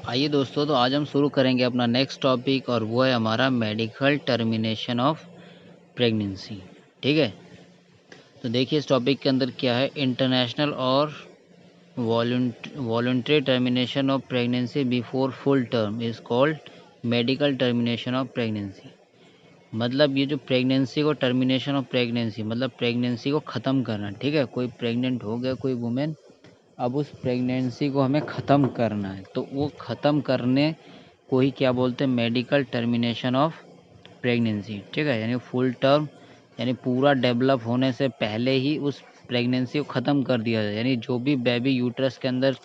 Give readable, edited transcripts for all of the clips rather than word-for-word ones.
आइए दोस्तों, तो आज हम शुरू करेंगे अपना नेक्स्ट टॉपिक और वो है हमारा मेडिकल टर्मिनेशन ऑफ प्रेगनेंसी। ठीक है, तो देखिए इस टॉपिक के अंदर क्या है। इंटरनेशनल और voluntary termination of pregnancy before full term is called medical termination of pregnancy. मतलब ये जो प्रेगनेंसी को टर्मिनेशन ऑफ प्रेगनेंसी मतलब प्रेगनेंसी को ख़त्म करना। ठीक है, कोई प्रेग्नेंट हो गया कोई वुमेन, अब उस प्रेगनेंसी को हमें ख़त्म करना है, तो वो ख़त्म करने को ही क्या बोलते हैं, मेडिकल टर्मिनेशन ऑफ प्रेगनेंसी। ठीक है, यानी फुल टर्म यानी पूरा डेवलप होने से पहले ही उस प्रेगनेंसी को ख़त्म कर दिया जाए। यानी जो भी बेबी यूट्रस के अंदर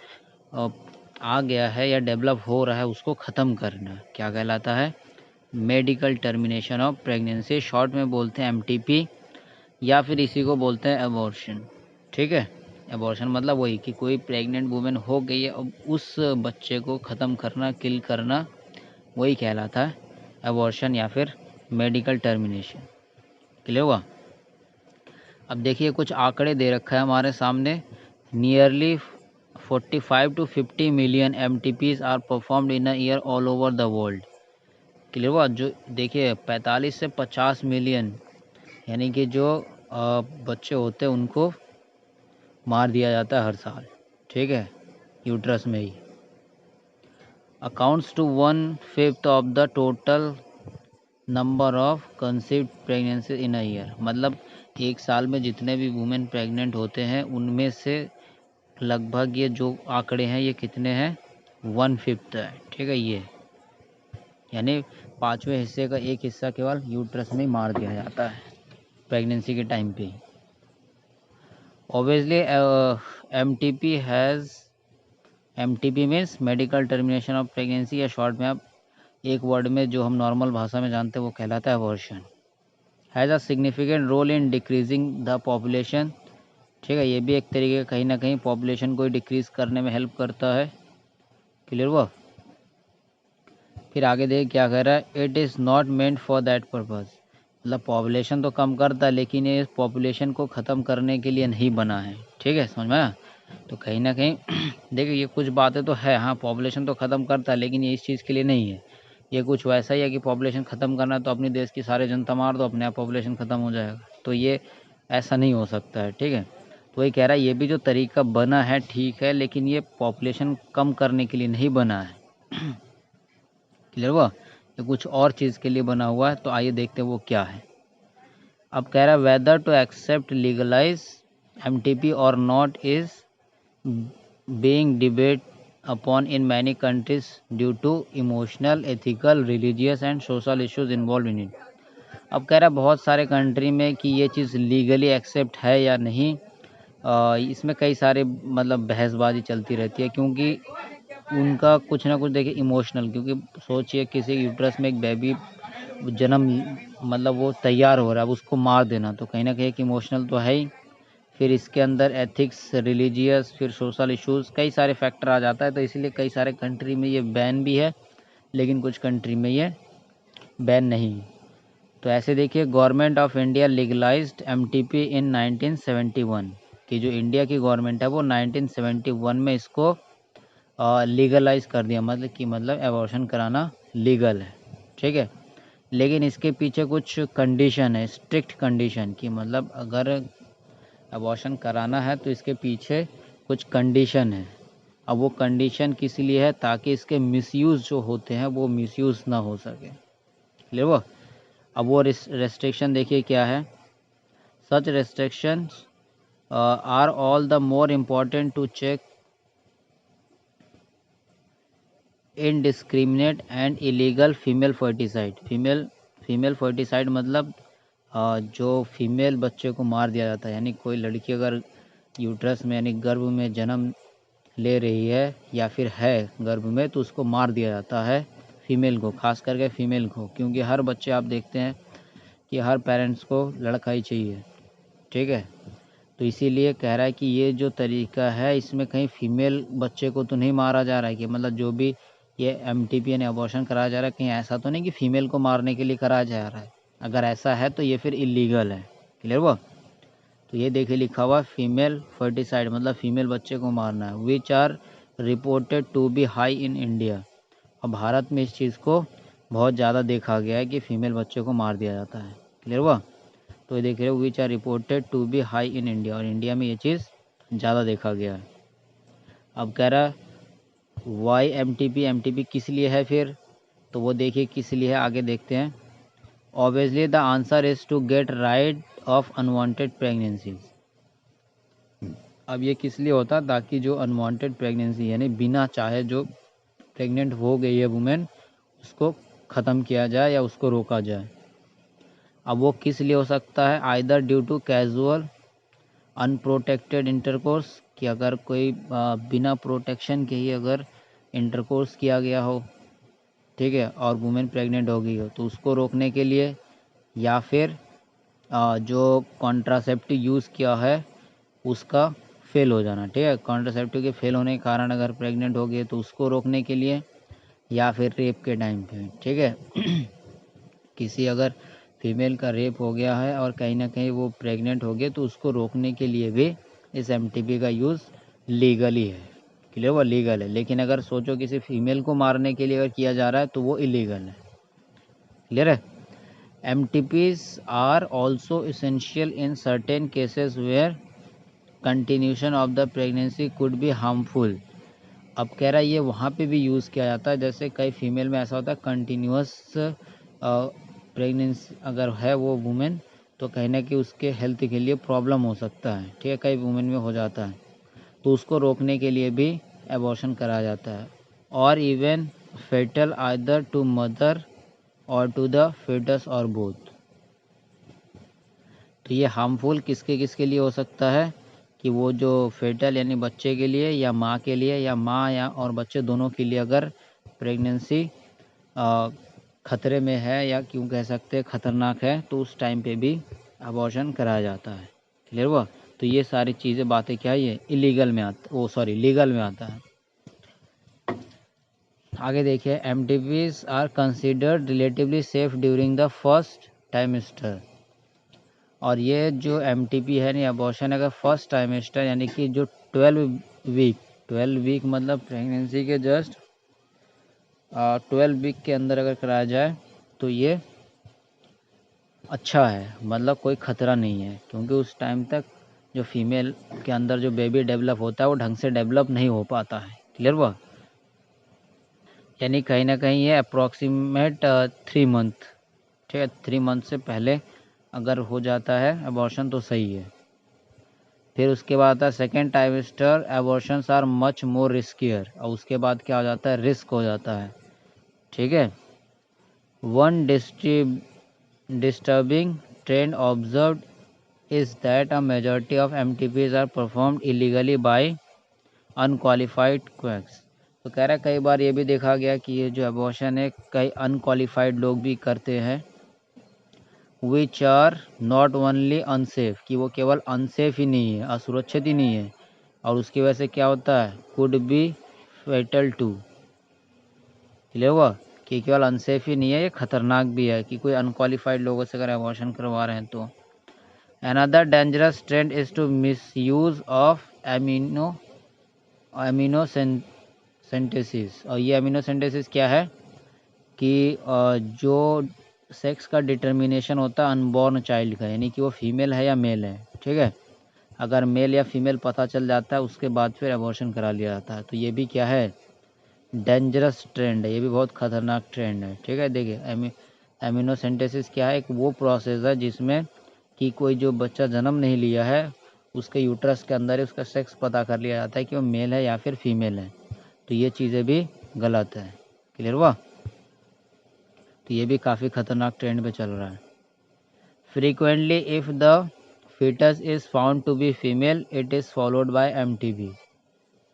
आ गया है या डेवलप हो रहा है उसको ख़त्म करना क्या कहलाता है, medical termination of pregnancy. Short में बोलते हैं एमटीपी, या फिर इसी को बोलते हैं एबॉर्शन। ठीक है, एबॉर्शन मतलब वही कि कोई प्रेग्नेंट वुमेन हो गई है, अब उस बच्चे को ख़त्म करना, किल करना, वही कहलाता है एबॉर्शन या फिर मेडिकल टर्मिनेशन। क्लियर हुआ। अब देखिए कुछ आंकड़े दे रखा है हमारे सामने। Nearly 45 to 50 million MTPs are performed in a year all over the world. Clear हुआ। जो देखिए 45 से 50 मिलियन यानी कि जो बच्चे होते हैं उनको मार दिया जाता है हर साल। ठीक है, यूट्रस में ही। Accounts to 1/5 of the total number of conceived pregnancy in a year. मतलब एक साल में जितने भी वुमेन प्रेग्नेंट होते हैं उनमें से लगभग ये जो आंकड़े हैं ये कितने हैं, 1/5 है। ठीक है, ये यानी 5वें हिस्से का एक हिस्सा केवल यूट्रस में ही मार दिया जाता है प्रेगनेंसी के टाइम पे। Obviously MTP means medical termination of pregnancy, या शॉर्ट में आप एक वर्ड में जो हम नॉर्मल भाषा में जानते हैं वो कहलाता है abortion. Has a significant role in decreasing the population. ठीक है, ये भी एक तरीके का कहीं ना कहीं पॉपुलेशन को डिक्रीज करने में हेल्प करता है। क्लियर हुआ। फिर आगे देख क्या कह रहा है, it is not meant for that purpose. मतलब पॉपुलेशन तो कम करता है लेकिन ये पॉपुलेशन को ख़त्म करने के लिए नहीं बना है। ठीक है, समझ में आया। तो कहीं ना कहीं देखिए ये कुछ बातें तो है, हाँ पॉपुलेशन तो ख़त्म करता है लेकिन ये इस चीज़ के लिए नहीं है। ये कुछ वैसा ही है कि पॉपुलेशन ख़त्म करना है तो अपने देश की सारे जनता मार दो, अपने आप पॉपुलेशन ख़त्म हो जाएगा। तो ये ऐसा नहीं हो सकता है। ठीक है, तो वही कह रहा है ये भी जो तरीका बना है ठीक है, लेकिन ये पॉपुलेशन कम करने के लिए नहीं बना है। क्लियर हुआ। ये कुछ और चीज़ के लिए बना हुआ है, तो आइए देखते हैं वो क्या है। अब कह रहा है whether to accept legalise MTP और not is being debate upon in many countries due to emotional, ethical, religious and social issues involved in it। अब कह रहा है बहुत सारे कंट्री में कि ये चीज़ लीगली एक्सेप्ट है या नहीं। इसमें कई सारे मतलब बहसबाजी चलती रहती है, क्योंकि उनका कुछ ना कुछ देखिए इमोशनल, क्योंकि सोचिए किसी यूट्रस में एक बेबी जन्म मतलब वो तैयार हो रहा है, अब उसको मार देना तो कहीं ना कहीं एक इमोशनल तो है ही। फिर इसके अंदर एथिक्स, रिलीजियस, फिर सोशल इश्यूज़, कई सारे फैक्टर आ जाता है। तो इसलिए कई सारे कंट्री में ये बैन भी है लेकिन कुछ कंट्री में ये बैन नहीं। तो ऐसे देखिए Government of India legalised MTP in 1971 कि जो इंडिया की गवर्नमेंट है वो 1971 में इसको लीगलाइज कर दिया, मतलब एबॉर्शन कराना लीगल है। ठीक है, लेकिन इसके पीछे कुछ कंडीशन है, स्ट्रिक्ट कंडीशन की, मतलब अगर अबॉर्शन कराना है तो इसके पीछे कुछ कंडीशन है। अब वो कंडीशन किस लिए है, ताकि इसके मिसयूज़ जो होते हैं वो मिसयूज़ ना हो सके। क्लियर वो। अब वो रेस्ट्रिक्शन देखिए क्या है। Such restrictions are all the more important to check indiscriminate and illegal female foeticide. Female foeticide मतलब जो फीमेल बच्चे को मार दिया जाता है। यानी कोई लड़की अगर यूट्रस में यानी गर्भ में जन्म ले रही है या फिर है गर्भ में, तो उसको मार दिया जाता है फीमेल को, खास करके फीमेल को, क्योंकि हर बच्चे आप देखते हैं कि हर पेरेंट्स को लड़का ही चाहिए। ठीक है, तो इसीलिए कह रहा है कि ये जो तरीका है इसमें कहीं फीमेल बच्चे को तो नहीं मारा जा रहा है, कि मतलब जो भी ये एमटीपी यानी अबॉर्शन कराया जा रहा है कहीं ऐसा तो नहीं कि फ़ीमेल को मारने के लिए कराया जा रहा है। अगर ऐसा है तो ये फिर इलीगल है। क्लियर हुआ। तो ये देखिए लिखा हुआ फीमेल फर्टिसाइड मतलब फीमेल बच्चे को मारना है। Which are reported to be high in India. और भारत में इस चीज़ को बहुत ज़्यादा देखा गया है कि फीमेल बच्चे को मार दिया जाता है। क्लियर हुआ? तो ये देख रहे हो which are reported to be high in India, और इंडिया में ये चीज़ ज़्यादा देखा गया है। अब कह रहा वाई एम टी पी किस लिए है फिर, तो वो देखिए किस लिए है, आगे देखते हैं। Obviously the answer is to get rid of unwanted pregnancies. अब ये किस लिए होता है, ताकि जो अनवांटेड प्रेगनेंसी यानी बिना चाहे जो प्रेग्नेंट हो गई है वुमेन, उसको ख़त्म किया जाए या उसको रोका जाए। अब वो किस लिए हो सकता है, either due to casual unprotected intercourse, कि अगर कोई बिना प्रोटेक्शन के ही अगर इंटरकोर्स किया गया हो, ठीक है, और वुमेन प्रेग्नेंट हो गई हो, तो उसको रोकने के लिए, या फिर जो कॉन्ट्रासेप्टिव यूज़ किया है उसका फेल हो जाना, ठीक है, कॉन्ट्रासेप्टिव के फेल होने के कारण अगर प्रेग्नेंट हो गई तो उसको रोकने के लिए, या फिर रेप के टाइम पे, ठीक है किसी अगर फीमेल का रेप हो गया है और कहीं ना कहीं वो प्रेग्नेंट हो गई तो उसको रोकने के लिए भी इस एमटीपी का यूज़ लीगली है। क्लियर? वो लीगल है, लेकिन अगर सोचो किसी फीमेल को मारने के लिए अगर किया जा रहा है तो वो इलीगल है। क्लियर है? MTPs are also essential in certain cases where continuation of the pregnancy could be harmful। अब कह रहा है ये वहाँ पे भी यूज़ किया जाता है, जैसे कई फीमेल में ऐसा होता है कंटिन्यूस प्रेगनेंसी अगर है वो वुमेन, तो कहीं ना कहीं उसके हेल्थ के लिए प्रॉब्लम हो सकता है, ठीक है, कई वुमेन में हो जाता है, तो उसको रोकने के लिए भी एबॉर्शन कराया जाता है। और even fatal either to mother or to the foetus or both. तो ये हार्मफुल किसके किसके लिए हो सकता है, कि वो जो फेटल यानी बच्चे के लिए, या माँ के लिए, या माँ या और बच्चे दोनों के लिए अगर प्रेगनेंसी खतरे में है, या क्यों कह सकते हैं खतरनाक है, तो उस टाइम पे भी अबॉर्शन कराया जाता है। क्लियर हुआ? तो ये सारी चीज़ें बातें क्या है, ये इलीगल में आता, लीगल में आता है। आगे देखिए, MTPs are considered relatively safe during the first trimester. और ये जो MTP है नहीं, अबॉर्शन अगर फर्स्ट टाइमेस्टर यानी कि जो 12 वीक मतलब प्रेगनेंसी के जस्ट 12 वीक के अंदर अगर कराया जाए तो ये अच्छा है, मतलब कोई ख़तरा नहीं है, क्योंकि उस टाइम तक जो फीमेल के अंदर जो बेबी डेवलप होता है वो ढंग से डेवलप नहीं हो पाता है। क्लियर हुआ? यानी कहीं ना कहीं ये अप्रॉक्सीमेट 3 मंथ, ठीक है, 3 मंथ से पहले अगर हो जाता है अबॉर्शन तो सही है। फिर उसके बाद आता है second trimester, abortions are much more riskier, और उसके बाद क्या हो जाता है, रिस्क हो जाता है। ठीक है, one disturbing trend observed is that a majority of MTPs are performed illegally by unqualified quacks. तो कह रहा है कई बार ये भी देखा गया कि ये जो अबॉर्शन है कई अनक्वालिफाइड लोग भी करते हैं, which are not only unsafe, कि वो केवल अनसेफ ही नहीं है, असुरक्षित ही नहीं है, और उसकी वजह से क्या होता है, could be fatal too. Clear हुआ? कि केवल अनसेफ ही नहीं है, ये खतरनाक भी है, कि कोई अनक्वालिफाइड लोगों से अगर अबॉर्शन करवा रहे हैं तो। Another dangerous trend is to misuse of amniocentesis. और ये एमिनो सिंथेसिस क्या है, कि जो सेक्स का डिटर्मिनेशन होता है अनबॉर्न चाइल्ड का, यानी कि वो फीमेल है या मेल है, ठीक है, अगर मेल या फीमेल पता चल जाता है उसके बाद फिर अबॉर्शन करा लिया जाता है, तो ये भी क्या है, डेंजरस ट्रेंड है, ये भी बहुत खतरनाक ट्रेंड है। ठीक है, देखिए एमिनो सिंथेसिस क्या है, एक वो प्रोसेस है जिसमें कि कोई जो बच्चा जन्म नहीं लिया है उसके यूट्रस के अंदर ही उसका सेक्स पता कर लिया जाता है कि वो मेल है या फिर फीमेल है, तो ये चीज़ें भी गलत है। क्लियर हुआ? तो ये भी काफ़ी खतरनाक ट्रेंड पे चल रहा है। Frequently if the fetus is found to be female it is followed by MTP।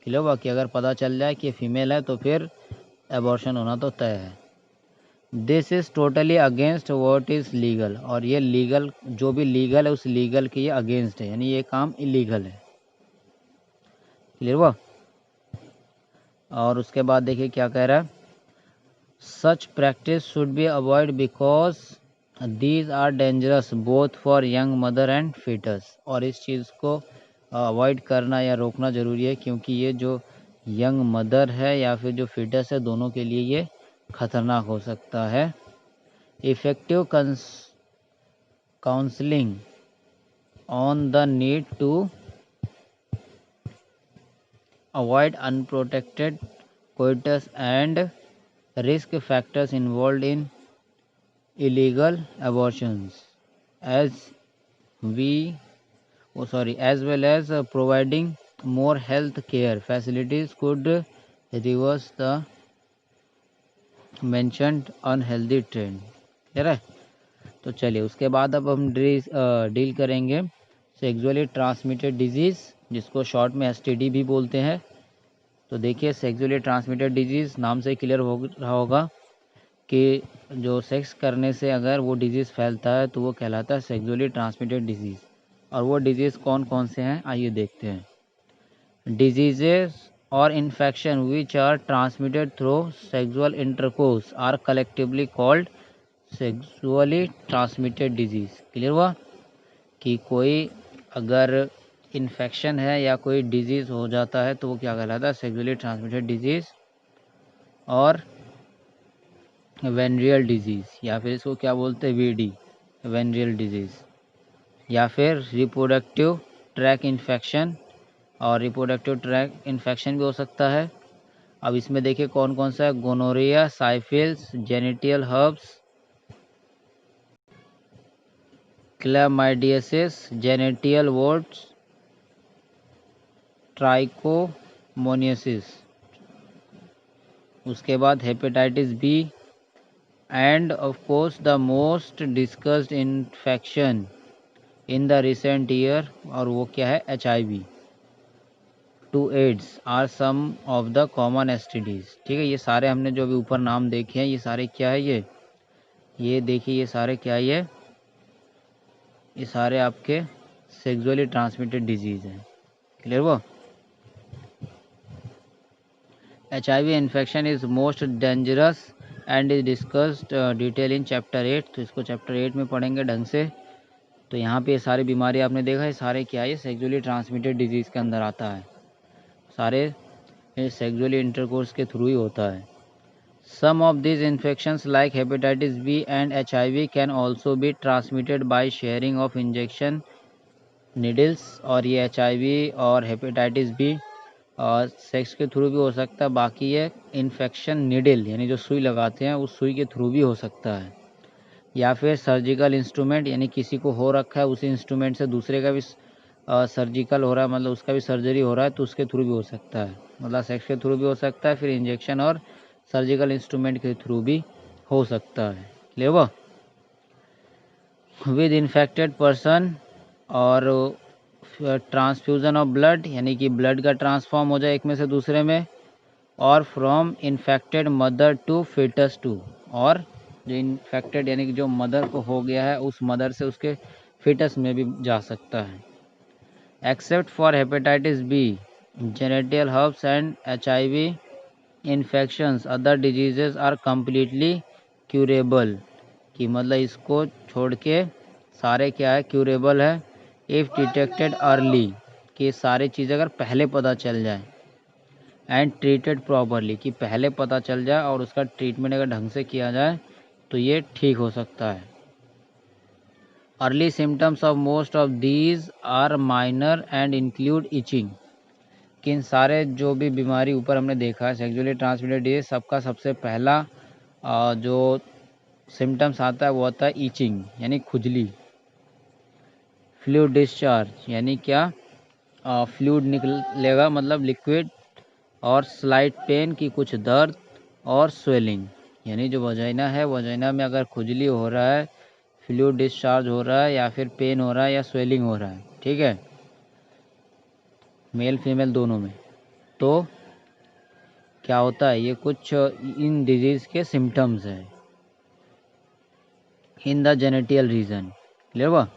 Clear हुआ? कि अगर पता चल जाए कि फीमेल है तो फिर एबॉर्शन होना तो तय है। This is totally against what is legal, और ये लीगल जो भी लीगल है उस लीगल के ये अगेंस्ट है, यानी ये काम इलीगल है। क्लियर हुआ? और उसके बाद देखिए क्या कह रहा है, such practice should be avoid because these are dangerous both for young mother and foetus. और इस चीज़ को अवॉइड करना या रोकना ज़रूरी है, क्योंकि ये जो यंग मदर है या फिर जो फीटस है दोनों के लिए ये खतरनाक हो सकता है। Effective counselling on the need to avoid unprotected coitus and risk factors involved in illegal abortions, as as well as providing more health care facilities could reverse the mentioned unhealthy trend। Clear है? तो चलिए उसके बाद अब हम deal करेंगे sexually transmitted disease, जिसको short में एसटीडी भी बोलते हैं। तो देखिए सेक्सुअली ट्रांसमिटेड डिजीज़ नाम से क्लियर हो रहा होगा कि जो सेक्स करने से अगर वो डिजीज़ फैलता है तो वो कहलाता है सेक्सुअली ट्रांसमिटेड डिजीज़। और वो डिजीज़ कौन कौन से हैं आइए देखते हैं। डिजीजेस और infection which are transmitted through sexual intercourse are collectively called sexually transmitted disease. Clear हुआ कि कोई अगर इन्फेक्शन है या कोई डिजीज़ हो जाता है तो वो क्या कहलाता है सेक्सुअली ट्रांसमिटेड डिजीज़ और वेनरियल डिजीज़, या फिर इसको क्या बोलते हैं वीडी वेनरियल डिजीज़, या फिर रिप्रोडक्टिव ट्रैक इन्फेक्शन, और रिप्रोडक्टिव ट्रैक इन्फेक्शन भी हो सकता है। अब इसमें देखिए कौन कौन सा है, gonorrhoea, syphilis, genital herpes, chlamydiasis, genital warts, trichomoniasis. उसके बाद hepatitis B and of course the most discussed infection in the recent year, और वो क्या है HIV to AIDS are some of the common STDs. ठीक है, ये सारे हमने जो अभी ऊपर नाम देखे हैं ये सारे क्या है, ये देखिए ये सारे क्या है, ये सारे आपके सेक्सुअली ट्रांसमिटेड डिजीज हैं। क्लियर वो HIV infection is most dangerous and is discussed detail in chapter 8। तो इसको चैप्टर 8 में पढ़ेंगे ढंग से। तो यहाँ पे ये सारी बीमारी आपने देखा है सारे क्या है सेक्सुअली ट्रांसमिटेड डिजीज़ के अंदर आता है, सारे सेक्सुअली इंटरकोर्स के थ्रू ही होता है। सम of these infections like hepatitis B and HIV can also be transmitted by sharing of injection needles। और ये HIV और हेपेटाइटिस बी और सेक्स के थ्रू भी हो सकता है। बाकी ये इन्फेक्शन निडल यानी जो सुई लगाते हैं उस सुई के थ्रू भी हो सकता है, या फिर सर्जिकल इंस्ट्रूमेंट यानी किसी को हो रखा है उसी इंस्ट्रूमेंट से दूसरे का भी सर्जिकल हो रहा है, मतलब उसका भी सर्जरी हो रहा है तो उसके थ्रू भी हो सकता है, मतलब सेक्स के थ्रू भी हो सकता है, फिर इंजेक्शन और सर्जिकल इंस्ट्रूमेंट के थ्रू भी हो सकता है। क्लियर हुआ? विद इन्फेक्टेड पर्सन और ट्रांसफ्यूज़न ऑफ ब्लड यानी कि ब्लड का ट्रांसफॉर्म हो जाए एक में से दूसरे में, और from infected mother to foetus too, और जो इन्फेक्टेड यानी कि जो मदर को हो गया है उस मदर से उसके फिटस में भी जा सकता है। Except for hepatitis B, genital herpes and HIV infections other diseases are completely curable, कि मतलब इसको छोड़ के सारे क्या है क्यूरेबल है इफ़ डिटेक्टेड अर्ली, कि सारी चीज़ अगर पहले पता चल जाए, एंड ट्रीटेड प्रॉपरली, कि पहले पता चल जाए और उसका ट्रीटमेंट अगर ढंग से किया जाए तो ये ठीक हो सकता है। Early symptoms of most of these are minor and include itching, कि इन सारे जो भी बीमारी ऊपर हमने देखा है सेक्सुअली ट्रांसमिटेड डिजीज सबका सबसे पहला जो सिम्टम्स आता है वो आता है ईचिंग यानी खुजली, फ्लूइड डिस्चार्ज यानी क्या फ्लूइड निकलेगा मतलब लिक्विड, और स्लाइट पेन की कुछ दर्द, और स्वेलिंग यानी जो वजाइना है वजाइना में अगर खुजली हो रहा है, फ्लूइड डिस्चार्ज हो रहा है, या फिर पेन हो रहा है या स्वेलिंग हो रहा है, ठीक है, मेल फीमेल दोनों में, तो क्या होता है ये कुछ इन डिजीज़ के सिम्टम्स हैं in the genital region. Clear हुआ?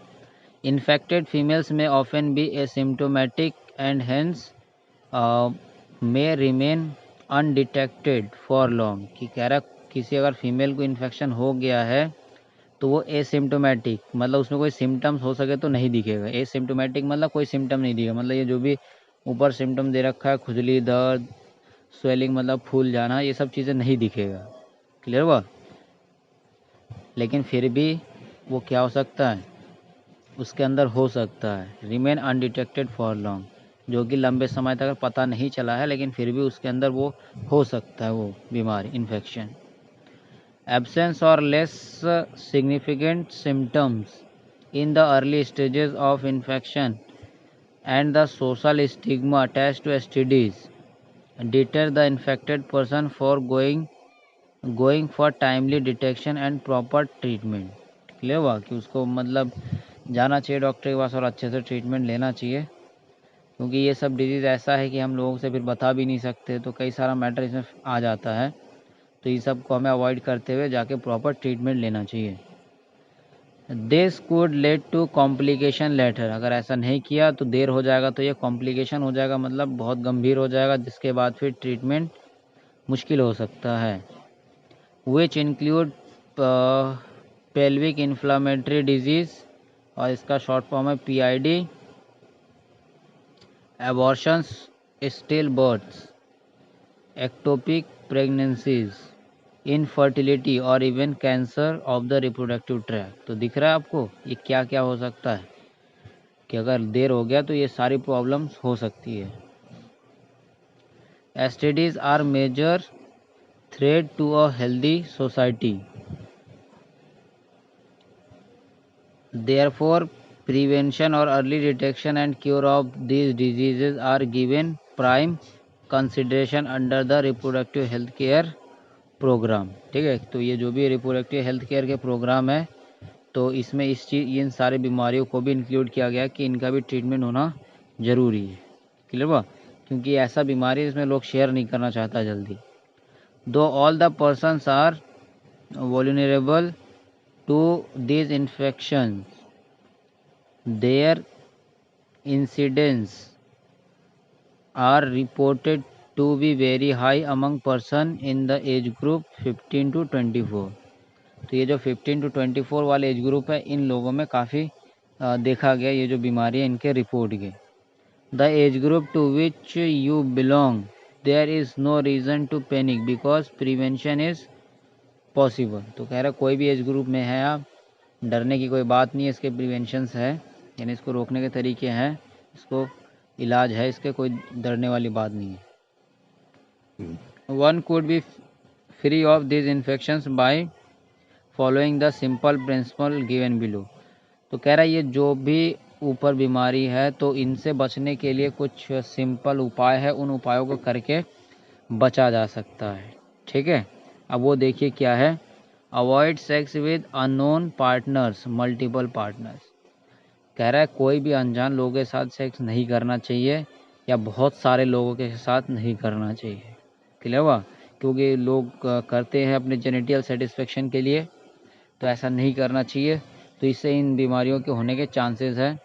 इन्फेक्टेड फीमेल्स में often be asymptomatic and hence may remain undetected for long, कि कह रहा किसी अगर फीमेल को इन्फेक्शन हो गया है तो वो एसिम्टोमेटिक मतलब उसमें कोई सिम्टम्स हो सके तो नहीं दिखेगा। एसिम्टोमेटिक मतलब कोई सिम्टम नहीं दिखेगा, मतलब ये जो भी ऊपर सिम्टम दे रखा है खुजली, दर्द, स्वेलिंग मतलब फूल जाना, ये सब चीज़ें नहीं दिखेगा। क्लियर हुआ। लेकिन फिर भी वो क्या हो सकता है, उसके अंदर हो सकता है रिमेन अनडिटेक्टेड फॉर लॉन्ग, जो कि लंबे समय तक पता नहीं चला है, लेकिन फिर भी उसके अंदर वो हो सकता है वो बीमारी, इन्फेक्शन। एब्सेंस और less significant symptoms in the early stages of infection and the social stigma attached to STDs deter the infected person for going for timely detection and proper treatment। Clear हुआ कि उसको मतलब जाना चाहिए doctor के पास और अच्छे से ट्रीटमेंट लेना चाहिए, क्योंकि ये सब डिजीज़ ऐसा है कि हम लोगों से फिर बता भी नहीं सकते, तो कई सारा मैटर इसमें आ जाता है। तो ये सब को हमें अवॉइड करते हुए जाके प्रॉपर ट्रीटमेंट लेना चाहिए। This could lead to complication later, अगर ऐसा नहीं किया तो देर हो जाएगा, तो ये कॉम्प्लिकेशन हो जाएगा, मतलब बहुत गंभीर हो जाएगा, जिसके बाद फिर ट्रीटमेंट मुश्किल हो सकता है। Which include pelvic inflammatory disease, और इसका शॉर्ट फॉर्म है PID, abortions, still births, ectopic pregnancies, infertility और even cancer of the reproductive tract. तो दिख रहा है आपको ये क्या क्या हो सकता है, कि अगर देर हो गया तो ये सारी प्रॉब्लम्स हो सकती है। STDs are major threat to a healthy society, therefore prevention और early detection and cure of these diseases are given prime consideration under the reproductive health care programme. ठीक है, तो ये जो भी रिप्रोडक्टिव हेल्थ केयर के प्रोग्राम है, तो इसमें इन सारे बीमारियों को भी इंक्लूड किया गया कि इनका भी ट्रीटमेंट होना ज़रूरी है। क्लियर हुआ, क्योंकि ऐसा बीमारी इसमें लोग शेयर नहीं करना चाहता जल्दी। Though all the persons are vulnerable to this infection, their incidence are reported to be very high among person in the age group 15 to 24। तो ये जो 15 to 24 वाले एज ग्रुप है, इन लोगों में काफ़ी देखा गया ये जो बीमारी है, इनके रिपोर्ट के। The age group to which you belong there is no reason to panic because prevention is possible. तो कह रहा कोई भी एज ग्रुप में है आप, डरने की कोई बात नहीं है, इसके प्रिवेंशंस है, यानी इसको रोकने के तरीके हैं, इसको इलाज है, इसके कोई डरने वाली बात नहीं है। One could be free of this infections by following the simple principal given below. तो कह रहा है ये जो भी ऊपर बीमारी है, तो इनसे बचने के लिए कुछ सिंपल उपाय है, उन उपायों को करके बचा जा सकता है। ठीक है, अब वो देखिए क्या है। Avoid sex with unknown partners, multiple partners. कह रहा है कोई भी अनजान लोगों के साथ सेक्स नहीं करना चाहिए, या बहुत सारे लोगों के साथ नहीं करना चाहिए। क्लियर हुआ, क्योंकि लोग करते हैं अपने जेनिटल सेटिस्फेक्शन के लिए, तो ऐसा नहीं करना चाहिए, तो इससे इन बीमारियों के होने के चांसेस हैं।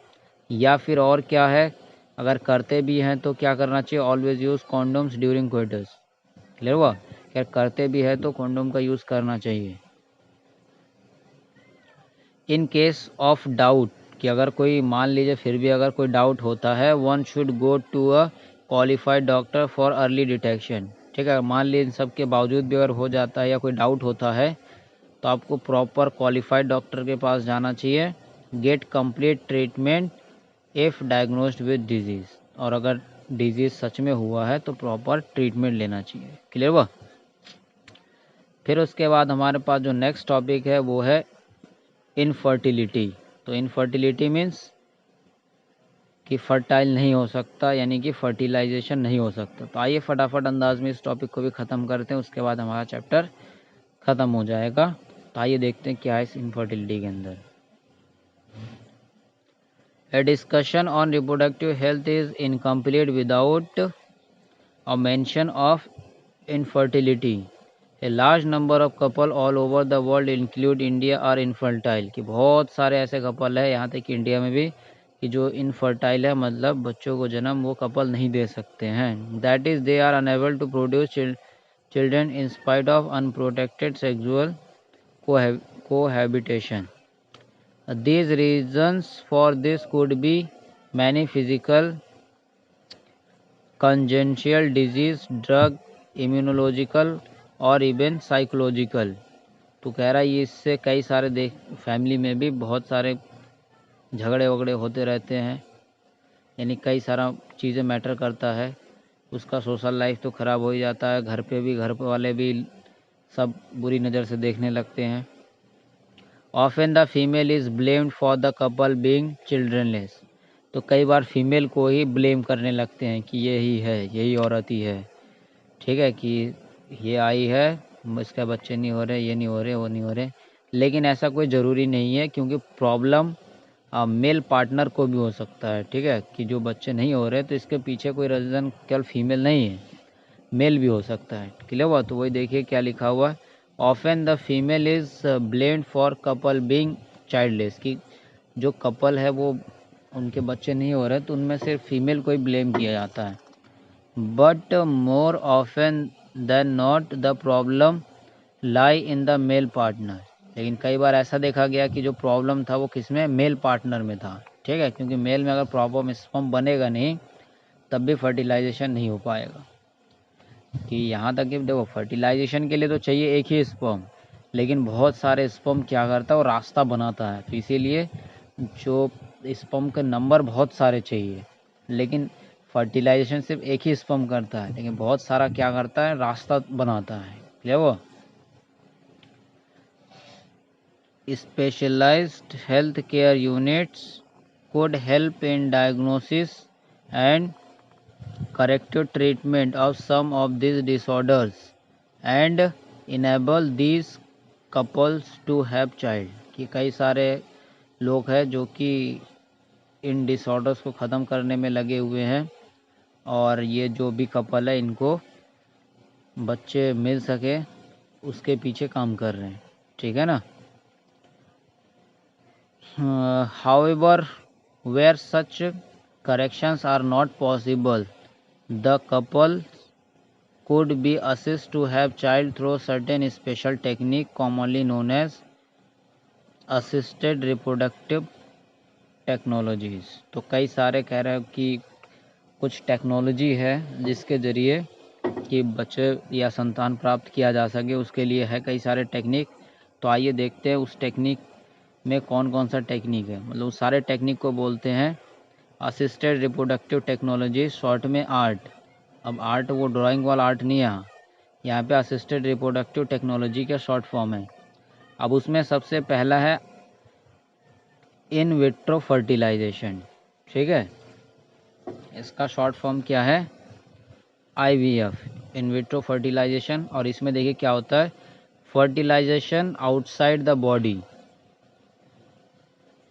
या फिर और क्या है, अगर करते भी हैं तो क्या करना चाहिए, always use condoms during coitus. Clear हुआ, क्या करते भी है तो कॉन्डोम का यूज़ करना चाहिए। इन केस ऑफ डाउट, कि अगर कोई मान लीजिए फिर भी अगर कोई डाउट होता है, one should go to a qualified doctor for early detection. ठीक है, मान लीजिए इन सब के बावजूद भी अगर हो जाता है या कोई डाउट होता है, तो आपको प्रॉपर क्वालिफाइड डॉक्टर के पास जाना चाहिए। Get complete treatment if diagnosed with disease, और अगर डिजीज़ सच में हुआ है तो प्रॉपर ट्रीटमेंट लेना चाहिए। क्लियर हुआ। फिर उसके बाद हमारे पास जो नेक्स्ट टॉपिक है वो है इनफर्टिलिटी। तो इनफर्टिलिटी मीन्स कि फर्टाइल नहीं हो सकता, यानी कि फर्टिलाइजेशन नहीं हो सकता। तो आइए फटाफट अंदाज में इस टॉपिक को भी ख़त्म करते हैं, उसके बाद हमारा चैप्टर ख़त्म हो जाएगा। तो आइए देखते हैं क्या है इस इनफर्टिलिटी के अंदर। A discussion on reproductive health is incomplete without a mention of infertility. A large number of couple all over the world include India are infertile, कि बहुत सारे ऐसे कपल है, यहाँ तक कि इंडिया में भी, कि जो इनफर्टाइल है, मतलब बच्चों को जन्म वो कपल नहीं दे सकते हैं। That is they are unable to produce children in spite of unprotected sexual cohabitation. These reasons for this could be many: physical, congenital disease, drug, immunological और इवन साइकोलॉजिकल। तो कह रहा है ये इससे कई सारे फैमिली में भी बहुत सारे झगड़े वगड़े होते रहते हैं, यानी कई सारा चीज़ें मैटर करता है। उसका सोशल लाइफ तो ख़राब हो ही जाता है, घर पे भी घर वाले भी सब बुरी नज़र से देखने लगते हैं। Often the female is blamed for the couple being childless. तो कई बार फीमेल को ही ब्लेम करने लगते हैं कि ये ही है, यही औरत ही है, ठीक है, कि ये आई है, इसके बच्चे नहीं हो रहे, ये नहीं हो रहे, वो नहीं हो रहे। लेकिन ऐसा कोई ज़रूरी नहीं है, क्योंकि प्रॉब्लम मेल पार्टनर को भी हो सकता है, ठीक है, कि जो बच्चे नहीं हो रहे तो इसके पीछे कोई रीज़न केवल फीमेल नहीं है, मेल भी हो सकता है। क्लियर हुआ? तो वही देखिए क्या लिखा हुआ है, often the female is blamed for couple being childless, कि जो कपल है वो उनके बच्चे नहीं हो रहे तो उनमें सिर्फ फीमेल को ही ब्लेम किया जाता है। But more often than not the problem lie in the male partner. लेकिन कई बार ऐसा देखा गया कि जो प्रॉब्लम था वो किसमें, मेल पार्टनर में था, ठीक है, क्योंकि मेल में अगर प्रॉपर स्पर्म बनेगा नहीं तब भी फर्टिलाइजेशन नहीं हो पाएगा। कि यहाँ तक कि देखो फर्टिलाइजेशन के लिए तो चाहिए एक ही स्पर्म, लेकिन बहुत सारे स्पर्म क्या करता है वो रास्ता बनाता है, तो इसीलिए जो स्पर्म के नंबर बहुत सारे चाहिए, लेकिन फर्टिलाइजेशन सिर्फ एक ही स्पर्म करता है, लेकिन बहुत सारा क्या करता है, रास्ता बनाता है। क्लियर वो? Specialized healthcare units could help in diagnosis and corrective treatment of some of these disorders and enable these couples to have child। कि कई सारे लोग हैं जो कि इन डिसऑर्डर्स को ख़त्म करने में लगे हुए हैं, और ये जो भी कपल है इनको बच्चे मिल सके उसके पीछे काम कर रहे हैं, ठीक है ना। However, where such corrections are not possible, the couple could be assessed to have child through certain special technique commonly known as assisted reproductive technologies। तो कई सारे कह रहे हैं कि कुछ टेक्नोलॉजी है जिसके ज़रिए कि बच्चे या संतान प्राप्त किया जा सके, उसके लिए है कई सारे टेक्निक। तो आइए देखते हैं उस टेक्निक में कौन कौन सा टेक्निक है। मतलब उस सारे टेक्निक को बोलते हैं असिस्टेड रिप्रोडक्टिव टेक्नोलॉजी, शॉर्ट में आर्ट। अब आर्ट वो ड्राइंग वाला आर्ट नहीं है, यहाँ पे असिस्टेड रिप्रोडक्टिव टेक्नोलॉजी का शॉर्ट फॉर्म है। अब उसमें सबसे पहला है इन विट्रो फर्टिलाइजेशन, ठीक है, इसका शॉर्ट फॉर्म क्या है, IVF, इन विट्रो फर्टिलाइजेशन। और इसमें देखिए क्या होता है, fertilisation outside the body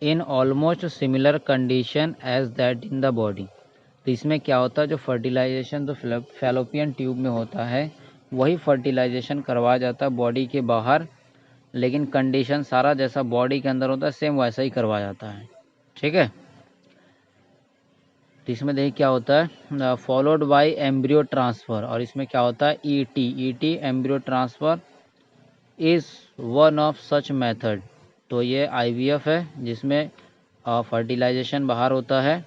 in almost similar condition as that in the body. तो इसमें क्या होता है, जो फर्टिलाइजेशन तो फैलोपियन ट्यूब में होता है वही फर्टिलाइजेशन करवाया जाता है बॉडी के बाहर, लेकिन कंडीशन सारा जैसा बॉडी के अंदर होता है सेम वैसा ही करवाया जाता है, ठीक है। तो इसमें देखिए क्या होता है, फॉलोड बाय एम्ब्रियो ट्रांसफ़र। और इसमें क्या होता है, ET embryo transfer is one of such method. तो ये IVF है जिसमें फर्टिलाइजेशन बाहर होता है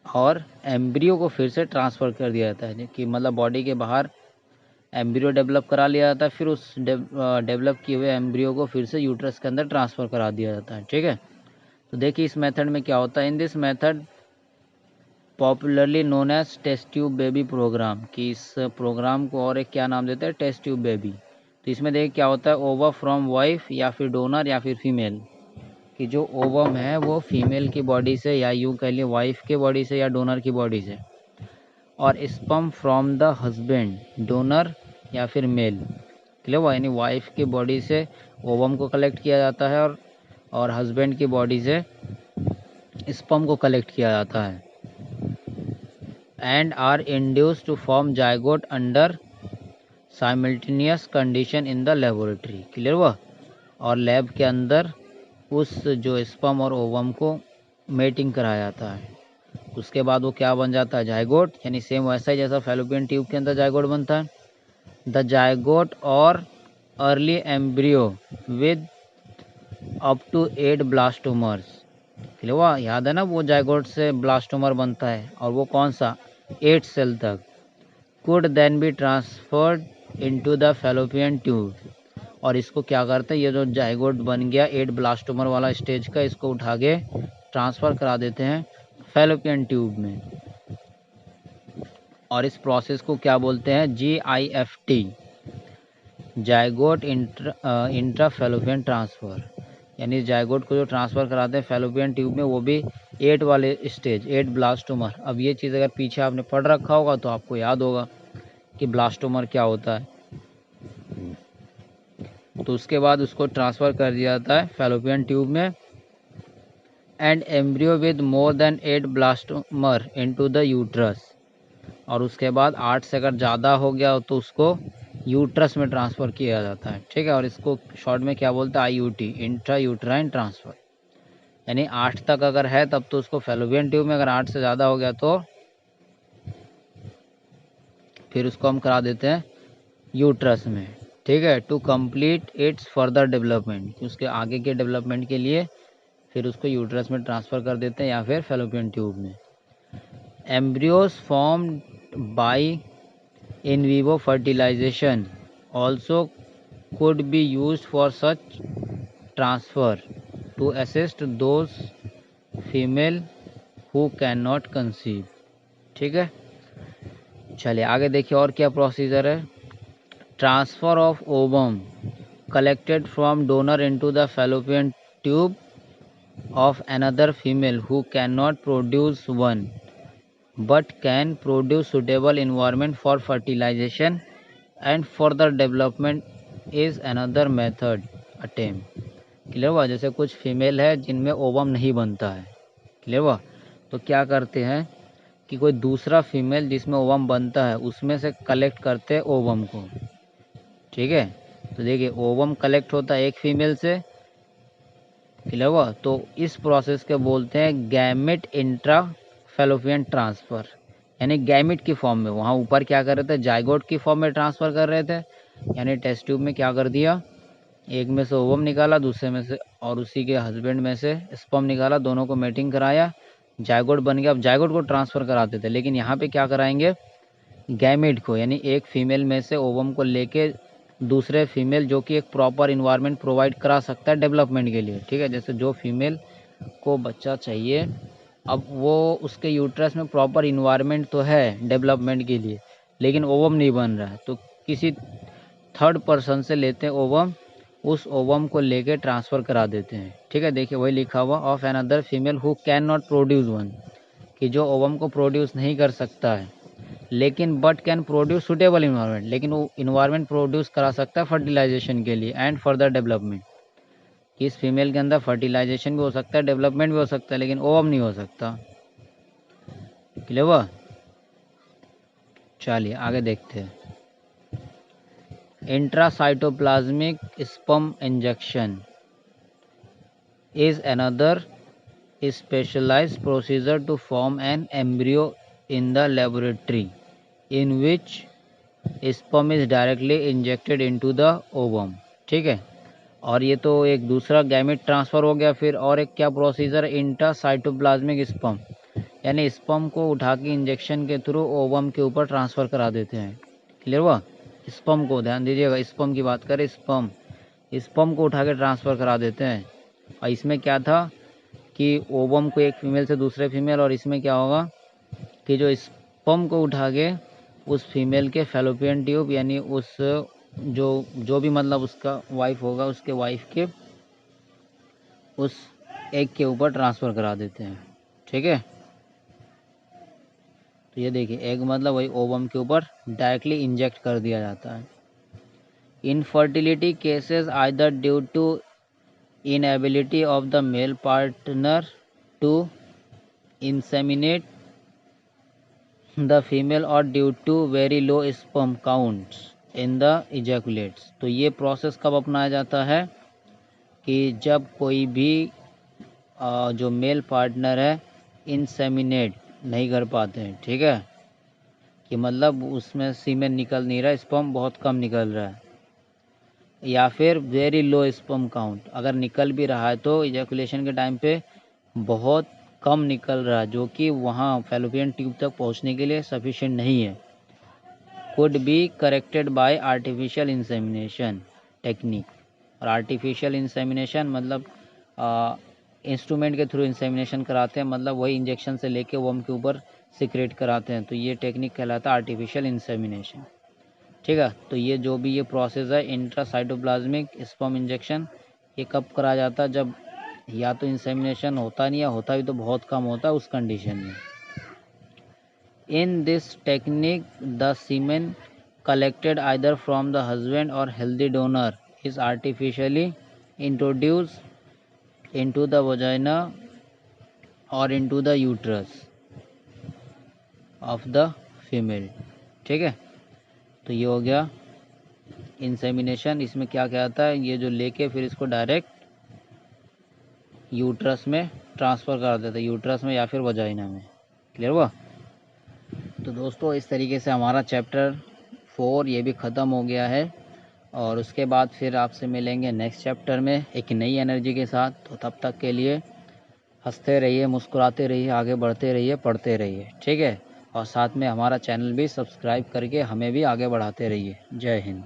और एम्ब्रियो को फिर से ट्रांसफ़र कर दिया जाता है, कि मतलब बॉडी के बाहर एम्ब्रियो डेवलप करा लिया जाता है, फिर उस डेवलप किए हुए एम्ब्रियो को फिर से यूट्रस के अंदर ट्रांसफ़र करा दिया जाता है, ठीक है। तो देखिए इस मेथड में क्या होता है, in this method popularly known as test tube baby programme, कि इस प्रोग्राम को और एक क्या नाम देते हैं, टेस्ट ट्यूब बेबी। तो इसमें देखिए क्या होता है, ओवा फ्रॉम वाइफ या फिर डोनर या फिर फीमेल, कि जो ओवम है वो फीमेल की बॉडी से या यूँ कह लिए वाइफ के बॉडी से या डोनर की बॉडी से, और sperm from the husband, donor या फिर मेल। क्लियर हुआ? यानी वाइफ की बॉडी से ओवम को कलेक्ट किया जाता है और हस्बैंड की बॉडी से स्पर्म को कलेक्ट किया जाता है, and are induce to form zygote under simultaneous condition in the laboratory. Clear हुआ? और लैब के अंदर उस जो स्पर्म और ओवम को मेटिंग कराया जाता है, उसके बाद वो क्या बन जाता है, जायगोट, यानी सेम वैसा ही जैसा फैलोपियन ट्यूब के अंदर जायगोट बनता है। द जायगोट और early embryo with up to 8 blastomeres. Clear हुआ? याद है ना, वो जायगोट से ब्लास्टोमर बनता है, और वो कौन सा, 8 सेल तक। Could then be transferred into the fallopian tube, और इसको क्या करते हैं, ये जो जाइगोट बन गया 8 ब्लास्टोमर वाला स्टेज का, इसको उठा के ट्रांसफ़र करा देते हैं फैलोपियन ट्यूब में, और इस प्रोसेस को क्या बोलते हैं, GIFT, zygote intra fallopian transfer. यानी जाइगोट को जो ट्रांसफ़र कराते हैं फैलोपियन ट्यूब में, वो भी 8 वाले स्टेज, 8 ब्लास्टोमर। अब ये चीज़ अगर पीछे आपने पढ़ रखा होगा तो आपको याद होगा कि ब्लास्टोमर क्या होता है। तो उसके बाद उसको ट्रांसफ़र कर दिया जाता है फैलोपियन ट्यूब में, and embryo with more than 8 blastomere into the uterus, और उसके बाद 8 से अगर ज़्यादा हो गया तो उसको यूट्रस में ट्रांसफ़र किया जाता है, ठीक है। और इसको शॉर्ट में क्या बोलते हैं, IUT, इंट्रा यूट्राइन ट्रांसफ़र। यानी 8 तक अगर है तब तो उसको फैलोपियन ट्यूब में, अगर 8 से ज़्यादा हो गया तो फिर उसको हम करा देते हैं यूट्रस में, ठीक है, to complete its further development, उसके आगे के डेवलपमेंट के लिए फिर उसको यूट्रस में ट्रांसफ़र कर देते हैं या फिर फैलोपियन ट्यूब में। Embryos formed by in vivo fertilization also could be used for such transfer to assist those female who cannot conceive, ठीक है। चलिए आगे देखिए और क्या प्रोसीजर है। Transfer of ovum collected from donor into the fallopian tube of another female who cannot produce one but can produce suitable environment for fertilization and further development is another method attempt। Clear हुआ। जैसे कुछ female है जिनमें ovum नहीं बनता है, clear हुआ, तो क्या करते हैं कि कोई दूसरा फीमेल जिसमें ओवम बनता है उसमें से कलेक्ट करते हैं ओवम को, ठीक है। तो देखिए ओवम कलेक्ट होता है एक फीमेल से, क्लियर हुआ। तो इस प्रोसेस के बोलते हैं गैमेट इंट्रा फैलोपियन ट्रांसफ़र, यानी गैमेट की फॉर्म में। वहाँ ऊपर क्या कर रहे थे, जाइगोट की फॉर्म में ट्रांसफ़र कर रहे थे, यानी टेस्ट ट्यूब में क्या कर दिया, एक में से ओवम निकाला, दूसरे में से और उसी के हस्बैंड में से स्पर्म निकाला, दोनों को मेटिंग कराया, जाइगोट बन गया। अब जाइगोट को ट्रांसफ़र कराते थे, लेकिन यहाँ पे क्या कराएंगे, गैमेट को, यानी एक फीमेल में से ओवम को लेके दूसरे फीमेल जो कि एक प्रॉपर इन्वायरमेंट प्रोवाइड करा सकता है डेवलपमेंट के लिए, ठीक है। जैसे जो फीमेल को बच्चा चाहिए, अब वो उसके यूट्रस में प्रॉपर इन्वायरमेंट तो है डेवलपमेंट के लिए, लेकिन ओवम नहीं बन रहा है, तो किसी थर्ड पर्सन से लेते हैं ओवम, उस ओवम को लेके ट्रांसफ़र करा देते हैं, ठीक है। देखिए वही लिखा हुआ, of another female who can not produce one, कि जो ओवम को प्रोड्यूस नहीं कर सकता है, लेकिन but can produce suitable environment, लेकिन वो इन्वायरमेंट प्रोड्यूस करा सकता है फर्टिलाइजेशन के लिए एंड फर्दर डेवलपमेंट, कि इस फीमेल के अंदर फर्टिलाइजेशन भी हो सकता है, डेवलपमेंट भी हो सकता है, लेकिन ओवम नहीं हो सकता, क्लियर हुआ। चलिए आगे देखते हैं। Intracytoplasmic sperm injection is another specialized procedure to form an embryo in the laboratory in which sperm is directly injected into the ovum, ठीक है। और ये तो एक दूसरा गैमेट ट्रांसफ़र हो गया। फिर और एक क्या प्रोसीजर, इंट्रासाइटोप्लाज्मिक स्पर्म, यानी स्पर्म को उठा के इंजेक्शन के थ्रू ओवम के ऊपर ट्रांसफ़र करा देते हैं, क्लियर हुआ। स्पर्म को ध्यान दीजिएगा, स्पर्म की बात करें, स्पर्म को उठा के ट्रांसफ़र करा देते हैं। और इसमें क्या था कि ओवम को एक फीमेल से दूसरे फीमेल, और इसमें क्या होगा कि जो स्पर्म को उठा के उस फीमेल के फैलोपियन ट्यूब, यानी उस जो भी मतलब उसका वाइफ होगा, उसके वाइफ के उस एग के ऊपर ट्रांसफ़र करा देते हैं, ठीक है। तो ये देखिए एग मतलब वही ओवम के ऊपर डायरेक्टली इंजेक्ट कर दिया जाता है। Infertility cases either due to inability of the male partner to inseminate the female or due to very low sperm counts in the ejaculates। तो ये प्रोसेस कब अपनाया जाता है कि जब कोई भी जो मेल पार्टनर है इंसेमिनेट नहीं कर पाते हैं, ठीक है, कि मतलब उसमें सीमेन निकल नहीं रहा, स्पर्म बहुत कम निकल रहा है, या फिर वेरी लो स्पर्म काउंट, अगर निकल भी रहा है तो इजैकुलेशन के टाइम पे बहुत कम निकल रहा है, जो कि वहाँ फैलोपियन ट्यूब तक पहुँचने के लिए सफिशिएंट नहीं है। could be corrected by artificial insemination technique। और आर्टिफिशियल इंसेमिनेशन मतलब इंस्ट्रूमेंट के थ्रू इंसेमिनेशन कराते हैं, मतलब वही इंजेक्शन से लेके वोम के ऊपर सिक्रेट कराते हैं, तो ये टेक्निक कहलाता है आर्टिफिशियल इंसेमिनेशन। ठीक है, तो ये जो भी ये प्रोसेस है इंट्रासाइटोप्लाज्मिक स्पर्म इंजेक्शन, ये कब कराया जाता है? जब या तो इंसेमिनेशन होता नहीं, या होता भी तो बहुत कम होता है उस कंडीशन में। In this technique the semen collected either from the husband or healthy donor is artificially introduced into the vagina or into the uterus of the female। ठीक है, तो ये हो गया इंसेमिनेशन। इसमें क्या क्या आता है, ये जो लेके फिर इसको डायरेक्ट यूट्रस में ट्रांसफ़र कर देते हैं, यूट्रस में या फिर वजाइना में। क्लियर हुआ? तो दोस्तों इस तरीके से हमारा चैप्टर 4 ये भी ख़त्म हो गया है, और उसके बाद फिर आपसे मिलेंगे नेक्स्ट चैप्टर में एक नई एनर्जी के साथ। तो तब तक के लिए हंसते रहिए, मुस्कुराते रहिए, आगे बढ़ते रहिए, पढ़ते रहिए। ठीक है, और साथ में हमारा चैनल भी सब्सक्राइब करके हमें भी आगे बढ़ाते रहिए। जय हिंद।